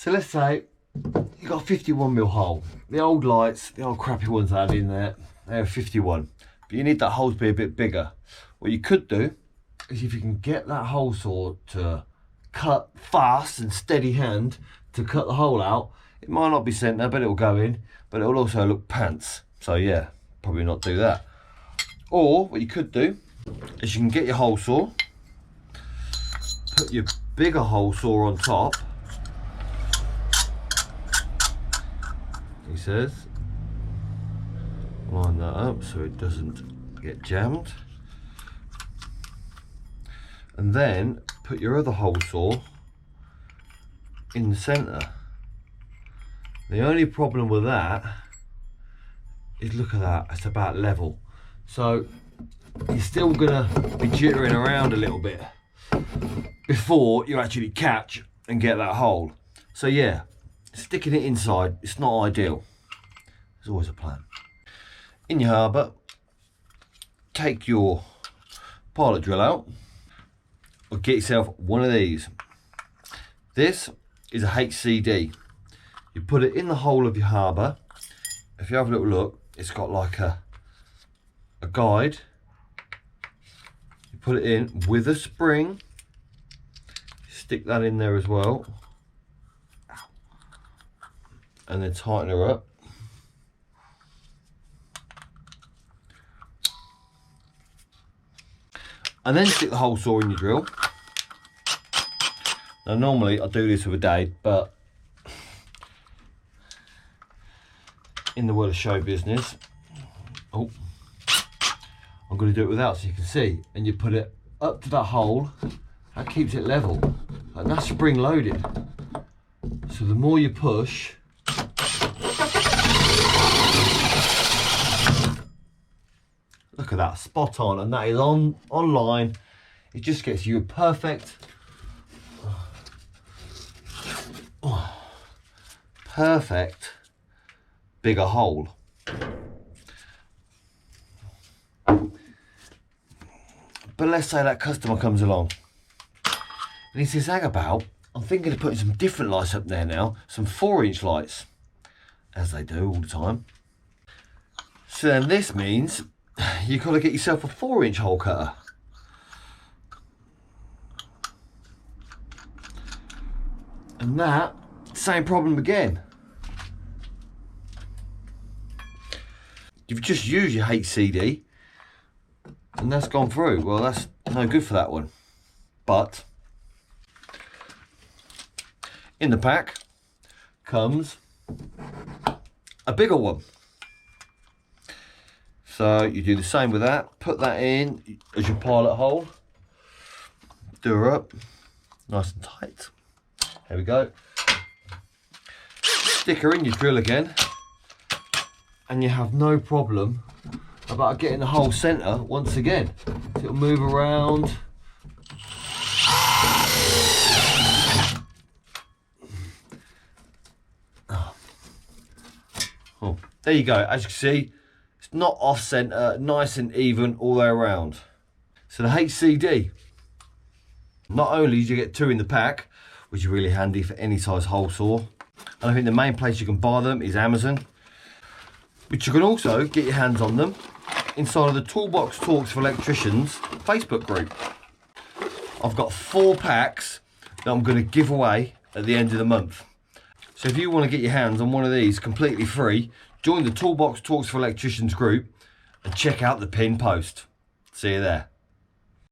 So let's say you've got a 51mm hole. The old lights, the old crappy ones I had in there, they're 51. But you need that hole to be a bit bigger. What you could do is if you can get that hole saw to cut fast and steady hand to cut the hole out, it might not be centre, but it'll go in, but it'll also look pants. So yeah, probably not do that. Or what you could do is you can get your hole saw, put your bigger hole saw on top, he says, line that up so it doesn't get jammed, and then put your other hole saw in the centre. The only problem with that is, look at that, it's about level. So you're still gonna be jittering around a little bit before you actually catch and get that hole. So yeah, sticking it inside, it's not ideal. There's always a plan. In your harbour, take your pilot drill out, or get yourself one of these. This is a HCD. You put it in the hole of your harbour. If you have a little look, it's got like a guide. You put it in with a spring, stick that in there as well, and then tighten her up. And then stick the hole saw in your drill. Now normally I do this with a dade, but in the world of show business, I'm going to do it without so you can see. And you put it up to that hole, that keeps it level, and that's spring loaded. So the more you push, look at that, spot on, and that is online. It just gets you a perfect bigger hole. But let's say that customer comes along and he says, hang about, I'm thinking of putting some different lights up there now, some 4-inch lights, as they do all the time. So then this means you've got to get yourself a 4-inch hole cutter. And that, same problem again. You've just used your HCD and that's gone through. Well, that's no good for that one. But in the pack comes a bigger one. So you do the same with that. Put that in as your pilot hole. Do her up nice and tight. There we go. Stick her in your drill again, and you have no problem about getting the hole centre once again. So it'll move around. Oh, there you go. As you can see, it's not off centre, nice and even all the way around. So the HCD, not only do you get 2 in the pack, which is really handy for any size hole saw, and I think the main place you can buy them is Amazon, but you can also get your hands on them inside of the Toolbox Talks for Electricians Facebook group. I've got 4 packs that I'm going to give away at the end of the month. So if you want to get your hands on one of these completely free, join the Toolbox Talks for Electricians group and check out the pinned post. See you there.